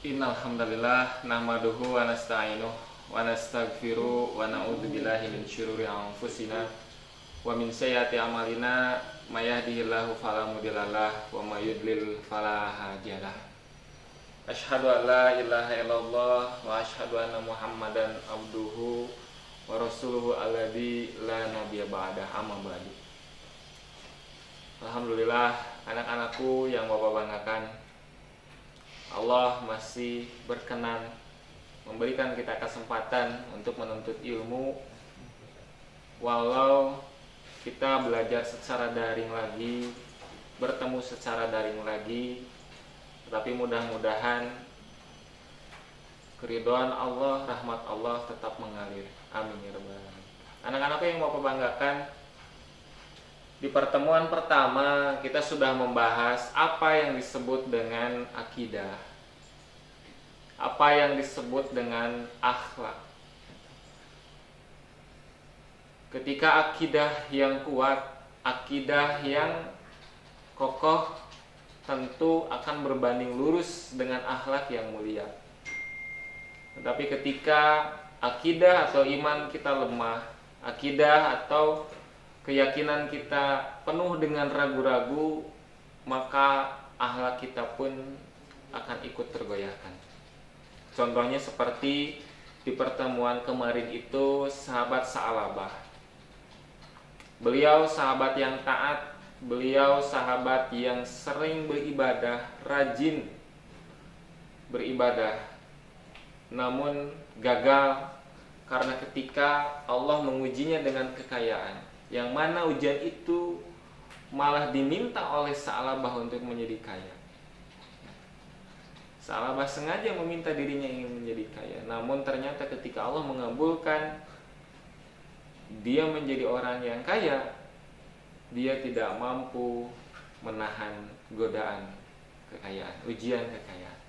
Innal hamdalillah nahmaduhu wa nasta'inuhu wa nastaghfiruh wa na'udzu billahi min syururi anfusina wa min sayyiati a'malina may yahdihillahu fala mudhillalah wa may yudlil fala hadiyalah. Asyhadu an la ilaha illallah wa asyhadu anna Muhammadan abduhu wa rasuluhu alladzi la nabiyya ba'da, amma ba'du. Alhamdulillah, anak-anakku yang Bapak banggakan, Allah masih berkenan memberikan kita kesempatan untuk menuntut ilmu, walau kita belajar secara daring lagi, bertemu secara daring lagi, tetapi mudah-mudahan keridhaan Allah, rahmat Allah tetap mengalir. Amin ya rabbal alamin. Anak-anakku yang Bapak banggakan, di pertemuan pertama kita sudah membahas apa yang disebut dengan akidah, apa yang disebut dengan akhlak. Ketika akidah yang kuat, akidah yang kokoh, tentu akan berbanding lurus dengan akhlak yang mulia. Tetapi ketika akidah atau iman kita lemah, akidah atau keyakinan kita penuh dengan ragu-ragu, maka akhlak kita pun akan ikut tergoyahkan. Contohnya seperti di pertemuan kemarin itu sahabat Sa'labah. Beliau sahabat yang taat, beliau sahabat yang sering beribadah, rajin beribadah, namun gagal karena ketika Allah mengujinya dengan kekayaan, yang mana ujian itu malah diminta oleh Sa'labah untuk menjadi kaya. Sa'labah sengaja meminta dirinya ingin menjadi kaya, namun ternyata ketika Allah mengabulkan dia menjadi orang yang kaya, dia tidak mampu menahan godaan kekayaan, ujian kekayaan.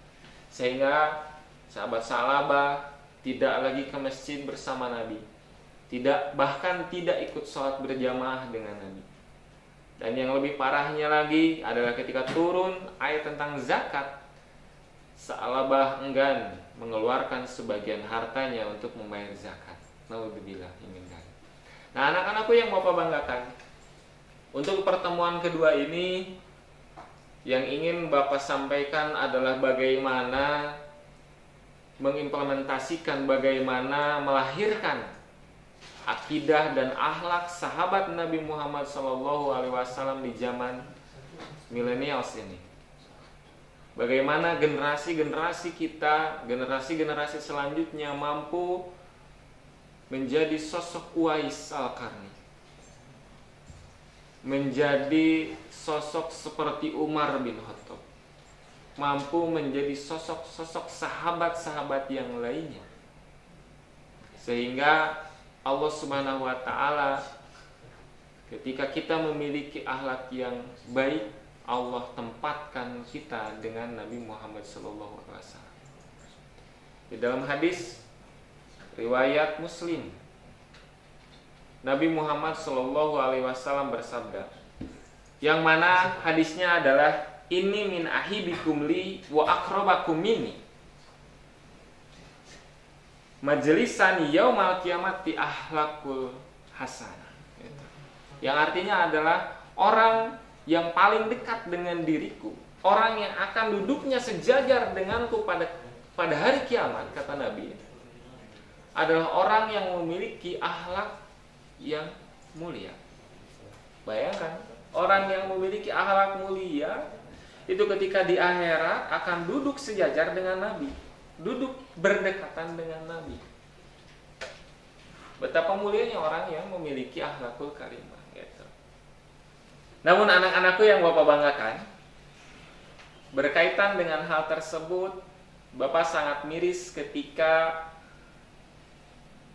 Sehingga sahabat Sa'labah tidak lagi ke masjid bersama Nabi, bahkan tidak ikut sholat berjamaah dengan Nabi. Dan yang lebih parahnya lagi adalah ketika turun ayat tentang zakat, Sa'labah enggan mengeluarkan sebagian hartanya untuk membayar zakat. Naudzubillah min dzalik. Nah, anak-anakku yang Bapak banggakan, untuk pertemuan kedua ini yang ingin Bapak sampaikan adalah bagaimana mengimplementasikan, bagaimana melahirkan akidah dan akhlak sahabat Nabi Muhammad SAW di zaman millennials ini. Bagaimana generasi-generasi kita, generasi-generasi selanjutnya mampu menjadi sosok Uwais Al-Qarni, menjadi sosok seperti Umar bin Khattab, mampu menjadi sosok-sosok sahabat-sahabat yang lainnya, sehingga Allah Subhanahu wa Ta'ala, ketika kita memiliki akhlak yang baik, Allah tempatkan kita dengan Nabi Muhammad SAW. Di dalam hadis riwayat Muslim, Nabi Muhammad SAW bersabda, yang mana hadisnya adalah ini min ahibikum li wa akrabakum minni majlisan yaumal qiyamati ahlakul hasanah. Yang artinya adalah orang yang paling dekat dengan diriku, orang yang akan duduknya sejajar denganku pada hari kiamat, kata Nabi, adalah orang yang memiliki akhlak yang mulia. Bayangkan, orang yang memiliki akhlak mulia itu ketika di akhirat akan duduk sejajar dengan Nabi, duduk berdekatan dengan Nabi. Betapa mulianya orang yang memiliki akhlakul karimah gitu. Namun anak-anakku yang Bapak banggakan, berkaitan dengan hal tersebut, Bapak sangat miris ketika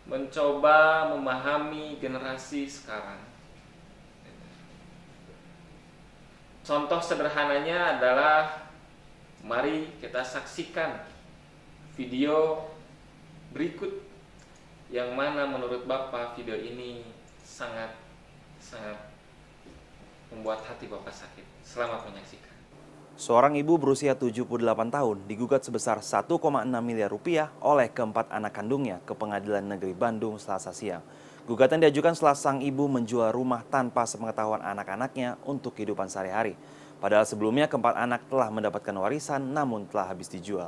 mencoba memahami generasi sekarang. Contoh sederhananya adalah, mari kita saksikan video berikut yang mana menurut Bapak video ini sangat membuat hati Bapak sakit. Selamat menyaksikan. Seorang ibu berusia 78 tahun digugat sebesar 1,6 miliar rupiah oleh keempat anak kandungnya ke Pengadilan Negeri Bandung Selasa siang. Gugatan diajukan setelah sang ibu menjual rumah tanpa sepengetahuan anak-anaknya untuk kehidupan sehari-hari. Padahal sebelumnya keempat anak telah mendapatkan warisan namun telah habis dijual.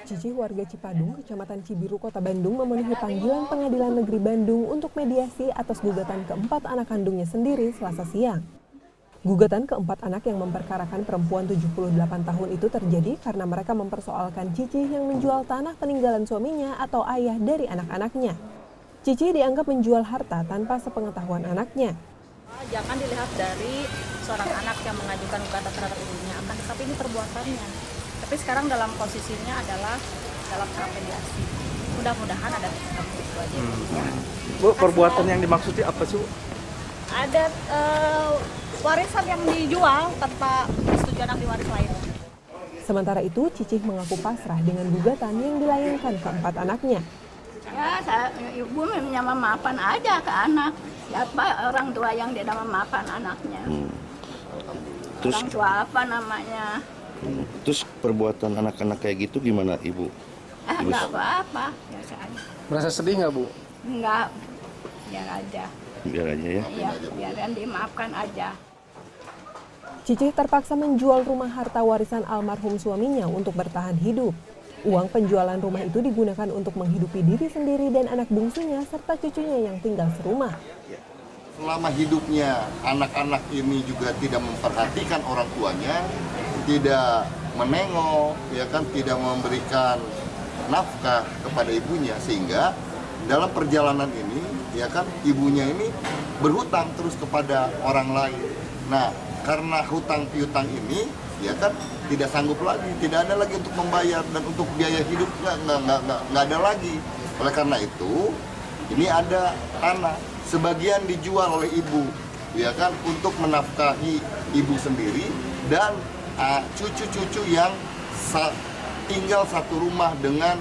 Cici warga Cipadung, Kecamatan Cibiru, Kota Bandung memenuhi panggilan Pengadilan Negeri Bandung untuk mediasi atas gugatan keempat anak kandungnya sendiri Selasa siang. Gugatan keempat anak yang memperkarakan perempuan 78 tahun itu terjadi karena mereka mempersoalkan Cici yang menjual tanah peninggalan suaminya atau ayah dari anak-anaknya. Cici dianggap menjual harta tanpa sepengetahuan anaknya. Jangan dilihat dari seorang anak yang mengajukan gugatan terhadap ibunya, akan tetapi ini perbuatannya. Tapi sekarang dalam posisinya adalah dalam tahap mediasi. Mudah-mudahan ada titik itu aja. Bu, perbuatan yang dimaksudnya apa sih? Ada warisan yang dijual tanpa persetujuan ahli waris lain. Sementara itu, Cici mengaku pasrah dengan gugatan yang dilayangkan keempat anaknya. Ya, ibu minta maafan aja ke anak. Siapa orang tua yang tidak memaafkan anaknya? Terus, orang tua apa namanya? Terus perbuatan anak-anak kayak gitu gimana ibu? Enggak apa-apa, biasa aja. Merasa sedih nggak Bu? Enggak, biar aja. Biar aja ya? Iya, biar dimaafkan aja. Cici terpaksa menjual rumah harta warisan almarhum suaminya untuk bertahan hidup. Uang penjualan rumah itu digunakan untuk menghidupi diri sendiri dan anak bungsunya serta cucunya yang tinggal serumah. Selama hidupnya anak-anak ini juga tidak memperhatikan orang tuanya, tidak menengok, ya kan, tidak memberikan nafkah kepada ibunya, sehingga dalam perjalanan ini, ya kan, ibunya ini berhutang terus kepada orang lain. Nah, karena hutang piutang ini, ya kan, tidak sanggup lagi, tidak ada lagi untuk membayar dan untuk biaya hidup nggak ada lagi. Oleh karena itu, ini ada tanah, sebagian dijual oleh ibu, ya kan, untuk menafkahi ibu sendiri dan cucu-cucu yang tinggal satu rumah dengan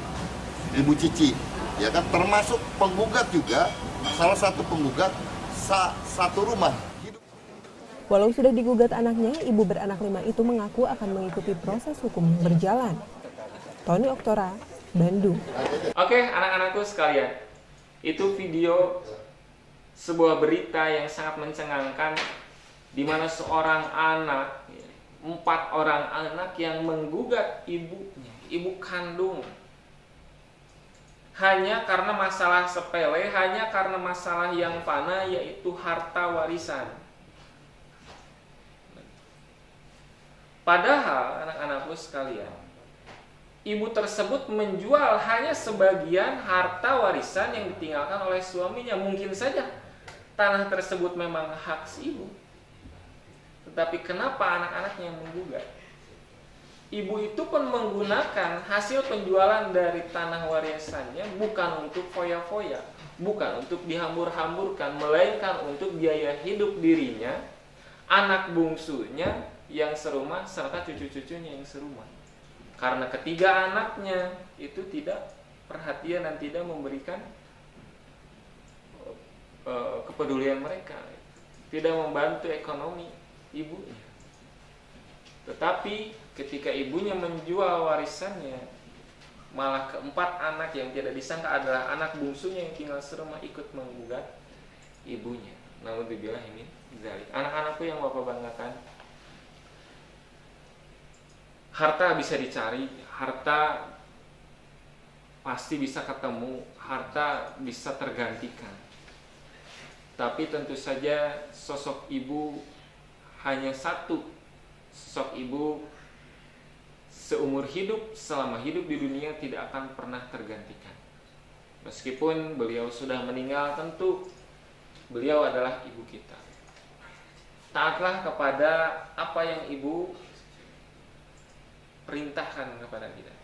Ibu Cici, ya kan, termasuk penggugat juga, salah satu penggugat satu rumah. Walau sudah digugat anaknya, ibu beranak 5 itu mengaku akan mengikuti proses hukum yang berjalan. Tony Oktora, Bandung. Oke, anak-anakku sekalian, itu video sebuah berita yang sangat mencengangkan, di mana seorang anak, 4 orang anak yang menggugat ibunya, ibu kandung, hanya karena masalah sepele, hanya karena masalah yang fana, yaitu harta warisan. Padahal anak-anakku sekalian, ibu tersebut menjual hanya sebagian harta warisan yang ditinggalkan oleh suaminya. Mungkin saja tanah tersebut memang hak si ibu, tetapi kenapa anak-anaknya yang menggugat? Ibu itu pun menggunakan hasil penjualan dari tanah warisannya bukan untuk foya-foya, bukan untuk dihambur-hamburkan, melainkan untuk biaya hidup dirinya, anak bungsunya yang serumah, serta cucu-cucunya yang serumah. Karena ketiga anaknya itu tidak perhatian dan tidak memberikan kepedulian mereka, tidak membantu ekonomi ibunya. Tetapi ketika ibunya menjual warisannya, malah keempat anak yang tidak disangka adalah anak bungsunya yang tinggal serumah ikut menggugat ibunya. Namun dibilang ini zalik. Anak-anakku yang Bapak banggakan, harta bisa dicari, harta pasti bisa ketemu, harta bisa tergantikan. Tapi tentu saja sosok ibu hanya satu. Sosok ibu seumur hidup, selama hidup di dunia tidak akan pernah tergantikan. Meskipun beliau sudah meninggal, tentu beliau adalah ibu kita. Taatlah kepada apa yang ibu perintahkan kepada kita.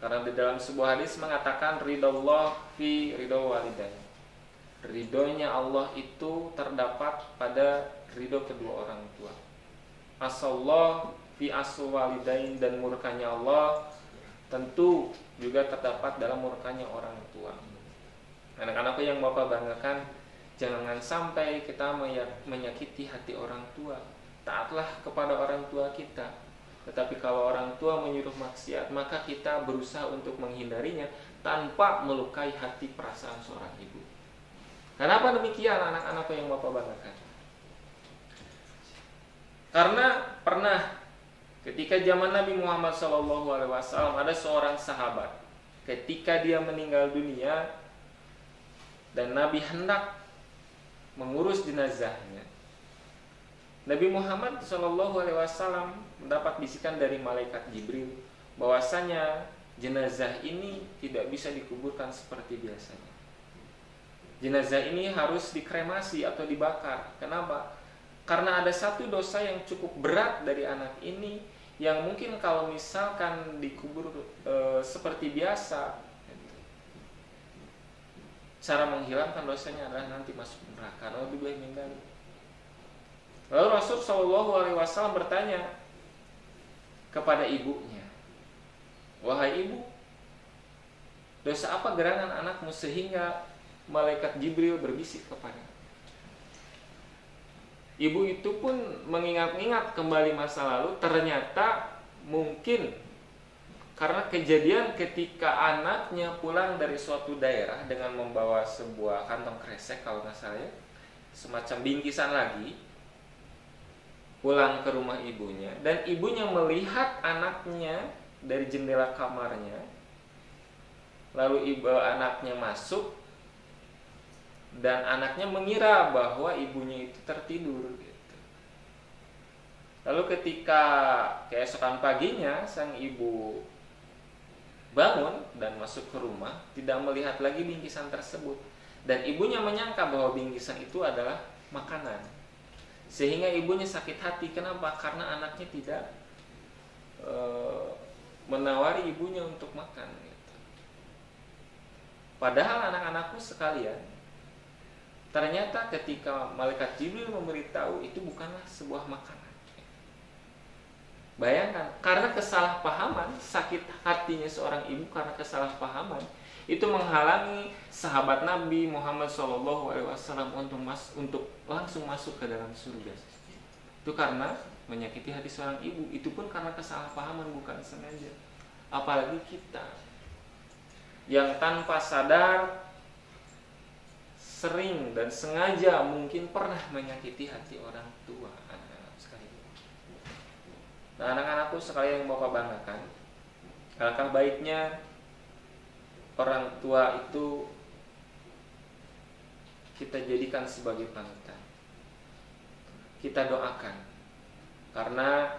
Karena di dalam sebuah hadis mengatakan ridallah fi ridho walidain. Ridhonya Allah itu terdapat pada ridho kedua orang tua. Asallah fi asu walidain, dan murkanya Allah tentu juga terdapat dalam murkanya orang tua. Anak-anakku yang Bapak banggakan, Jangan sampai kita menyakiti hati orang tua. Taatlah kepada orang tua kita. Tetapi kalau orang tua menyuruh maksiat, maka kita berusaha untuk menghindarinya tanpa melukai hati perasaan seorang ibu. Kenapa demikian anak-anakku yang Bapak banggakan? Karena pernah ketika zaman Nabi Muhammad SAW ada seorang sahabat, ketika dia meninggal dunia dan Nabi hendak mengurus jenazahnya, Nabi Muhammad SAW mendapat bisikan dari malaikat Jibril bahwasanya jenazah ini tidak bisa dikuburkan seperti biasanya. Jenazah ini harus dikremasi atau dibakar. Kenapa? Karena ada satu dosa yang cukup berat dari anak ini, yang mungkin kalau misalkan dikubur seperti biasa, cara menghilangkan dosanya adalah nanti masuk neraka. Lalu Rasul SAW bertanya kepada ibunya, "Wahai ibu, dosa apa gerangan anakmu sehingga malaikat Jibril berbisik kepada?" Ibu itu pun mengingat-ingat kembali masa lalu. Ternyata mungkin karena kejadian ketika anaknya pulang dari suatu daerah dengan membawa sebuah kantong kresek, kalau nggak salah ya, semacam bingkisan lagi, pulang ke rumah ibunya, dan ibunya melihat anaknya dari jendela kamarnya. Lalu anaknya masuk, dan anaknya mengira bahwa ibunya itu tertidur gitu. Lalu ketika keesokan paginya sang ibu bangun dan masuk ke rumah, tidak melihat lagi bingkisan tersebut, dan ibunya menyangka bahwa bingkisan itu adalah makanan, sehingga ibunya sakit hati. Kenapa? Karena anaknya tidak menawari ibunya untuk makan gitu. Padahal anak-anakku sekalian, ternyata ketika malaikat Jibril memberitahu, itu bukanlah sebuah makanan. Bayangkan, karena kesalahpahaman, sakit hatinya seorang ibu karena kesalahpahaman, itu menghalangi sahabat Nabi Muhammad SAW untuk langsung masuk ke dalam surga. Itu karena menyakiti hati seorang ibu. Itu pun karena kesalahpahaman, bukan sengaja. Apalagi kita yang tanpa sadar sering dan sengaja mungkin pernah menyakiti hati orang tua, anak-anak sekalian. Nah, anak-anakku sekalian yang Bapak banggakan, alangkah baiknya orang tua itu kita jadikan sebagai panutan. Kita doakan, karena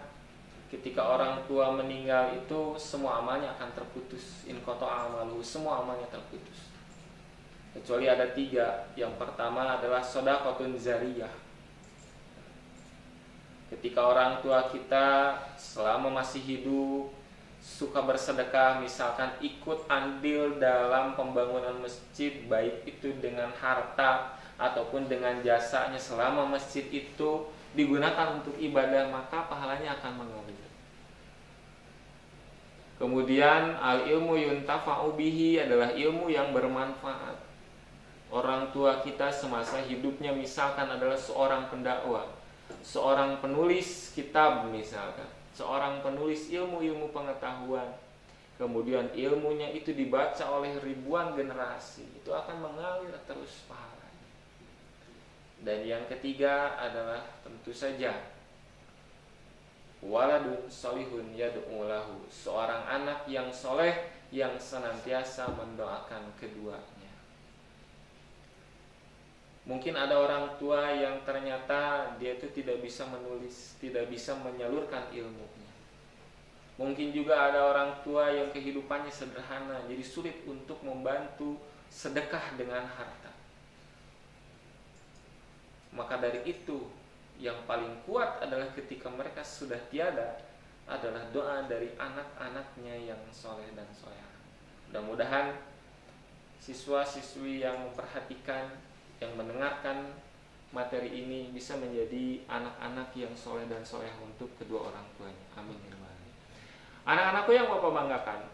ketika orang tua meninggal itu semua amalnya akan terputus. In qata'a amaluhu, semua amalnya terputus. Kecuali ada 3. Yang pertama adalah shadaqatun zariyah. Ketika orang tua kita selama masih hidup suka bersedekah, misalkan ikut andil dalam pembangunan masjid, baik itu dengan harta ataupun dengan jasanya, selama masjid itu digunakan untuk ibadah, maka pahalanya akan mengalir. Kemudian al-ilmu yuntafa'u bihi adalah ilmu yang bermanfaat. Orang tua kita semasa hidupnya misalkan adalah seorang pendakwah, seorang penulis kitab misalkan, seorang penulis ilmu-ilmu pengetahuan, kemudian ilmunya itu dibaca oleh ribuan generasi, itu akan mengalir terus pahalanya. Dan yang ketiga adalah tentu saja waladun solihun yad'u lahu, seorang anak yang soleh yang senantiasa mendoakan keduanya. Mungkin ada orang tua yang ternyata dia itu tidak bisa menulis, tidak bisa menyalurkan ilmunya. Mungkin juga ada orang tua yang kehidupannya sederhana, jadi sulit untuk membantu sedekah dengan harta. Maka dari itu, yang paling kuat adalah ketika mereka sudah tiada, adalah doa dari anak-anaknya yang soleh dan solehah. Mudah-mudahan siswa-siswi yang memperhatikan, yang mendengarkan materi ini bisa menjadi anak-anak yang soleh dan soleh untuk kedua orang tuanya. Amin. Anak-anakku yang Bapak banggakan,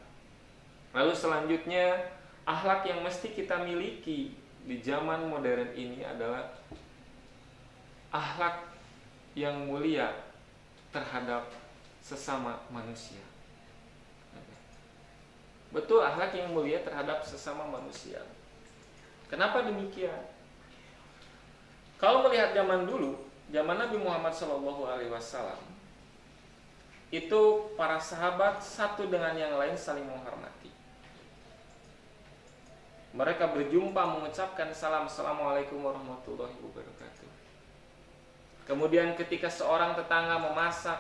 lalu selanjutnya akhlak yang mesti kita miliki di zaman modern ini adalah akhlak yang mulia terhadap sesama manusia. Betul, akhlak yang mulia terhadap sesama manusia. Kenapa demikian? Kalau melihat zaman dulu, zaman Nabi Muhammad SAW, itu para sahabat satu dengan yang lain saling menghormati. Mereka berjumpa mengucapkan salam, Assalamualaikum warahmatullahi wabarakatuh. Kemudian ketika seorang tetangga memasak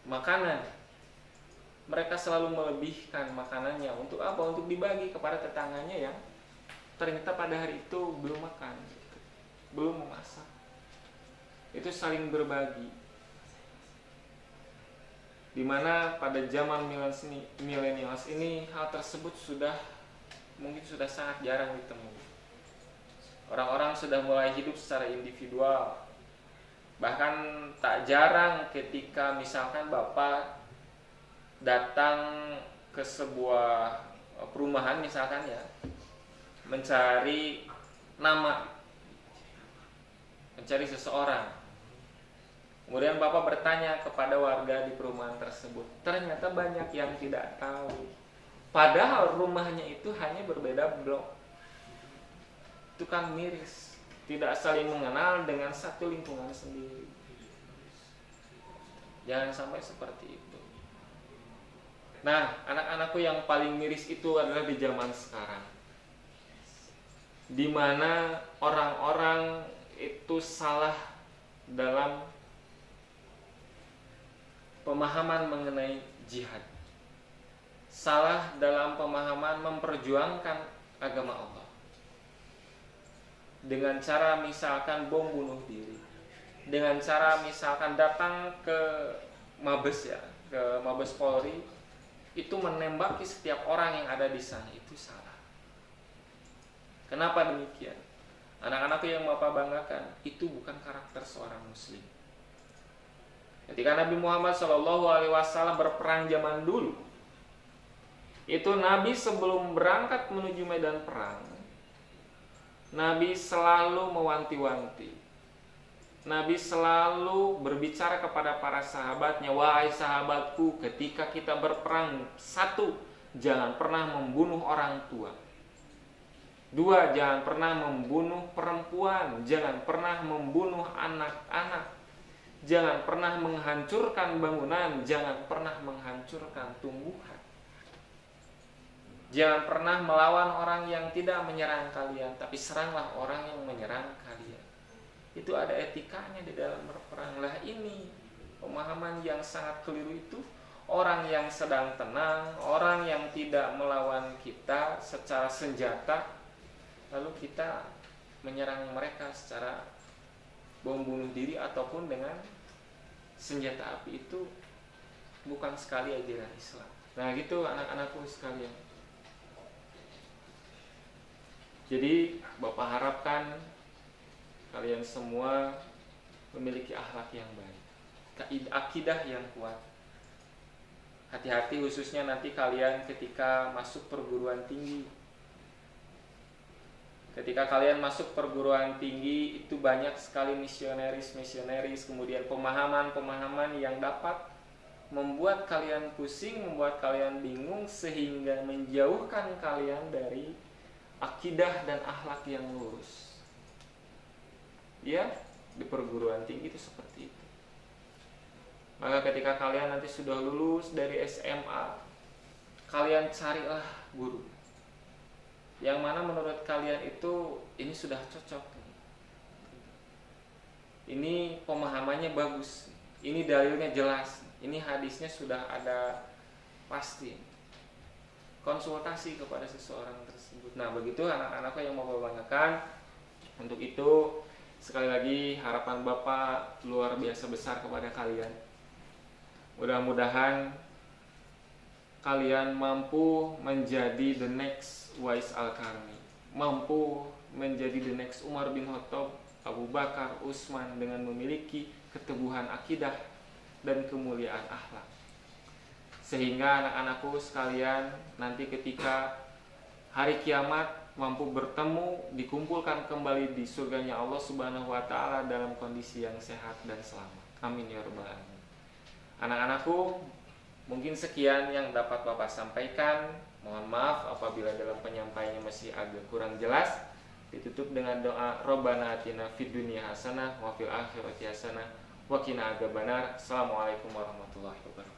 makanan, mereka selalu melebihkan makanannya. Untuk apa? Untuk dibagi kepada tetangganya yang ternyata pada hari itu belum makan, belum memasak. Itu saling berbagi. Dimana pada zaman milenials ini hal tersebut mungkin sudah sangat jarang ditemui. Orang-orang sudah mulai hidup secara individual. Bahkan tak jarang ketika misalkan bapak datang ke sebuah perumahan misalkan ya, mencari nama, mencari seseorang. Kemudian bapak bertanya kepada warga di perumahan tersebut. Ternyata banyak yang tidak tahu. Padahal rumahnya itu hanya berbeda blok. Itu kan miris, tidak saling mengenal dengan satu lingkungan sendiri. Jangan sampai seperti itu. Nah, anak-anakku yang paling miris itu adalah di zaman sekarang, di mana orang-orang itu salah dalam pemahaman mengenai jihad, salah dalam pemahaman memperjuangkan agama Allah. Dengan cara misalkan bom bunuh diri, dengan cara misalkan datang ke Mabes ya, ke Mabes Polri, itu menembaki setiap orang yang ada di sana, itu salah. Kenapa demikian? Anak-anakku yang Bapak banggakan, itu bukan karakter seorang muslim. Ketika Nabi Muhammad SAW berperang zaman dulu, itu Nabi sebelum berangkat menuju medan perang, Nabi selalu mewanti-wanti. Nabi selalu berbicara kepada para sahabatnya, wahai sahabatku, ketika kita berperang, 1, jangan pernah membunuh orang tua. 2, jangan pernah membunuh perempuan. Jangan pernah membunuh anak-anak. Jangan pernah menghancurkan bangunan. Jangan pernah menghancurkan tumbuhan. Jangan pernah melawan orang yang tidak menyerang kalian, tapi seranglah orang yang menyerang kalian. Itu ada etikanya di dalam berperang. Lah ini pemahaman yang sangat keliru itu. Orang yang sedang tenang, orang yang tidak melawan kita secara senjata, lalu kita menyerang mereka secara bom bunuh diri ataupun dengan senjata api, itu bukan sekali ajaran Islam. Nah gitu anak-anakku sekalian. Jadi Bapak harapkan kalian semua memiliki akhlak yang baik, akidah yang kuat. Hati-hati khususnya nanti kalian ketika masuk perguruan tinggi. Ketika kalian masuk perguruan tinggi, itu banyak sekali misionaris, kemudian pemahaman-pemahaman yang dapat membuat kalian pusing, membuat kalian bingung, sehingga menjauhkan kalian dari akidah dan akhlak yang lurus. Ya, di perguruan tinggi itu seperti itu. Maka ketika kalian nanti sudah lulus dari SMA, kalian carilah guru yang mana menurut kalian itu ini sudah cocok, ini pemahamannya bagus, ini dalilnya jelas, ini hadisnya sudah ada pasti. Konsultasi kepada seseorang tersebut. Nah begitu anak-anakku yang mau Bapak banggakan. Untuk itu sekali lagi harapan Bapak luar biasa besar kepada kalian. Mudah-mudahan kalian mampu menjadi the next Uwais Al-Qarni, mampu menjadi the next Umar bin Khattab, Abu Bakar, Utsman, dengan memiliki keteguhan akidah dan kemuliaan akhlak. Sehingga anak-anakku sekalian nanti ketika hari kiamat mampu bertemu, dikumpulkan kembali di surganya Allah Subhanahu wa taala dalam kondisi yang sehat dan selamat. Amin ya rabbal alamin. Anak-anakku, mungkin sekian yang dapat Bapak sampaikan. Mohon maaf apabila dalam penyampaiannya masih agak kurang jelas. Ditutup dengan doa Rabbana atina fid dunya hasanah wa fil akhirati hasanah wa qina adzabannar. Assalamualaikum warahmatullahi wabarakatuh.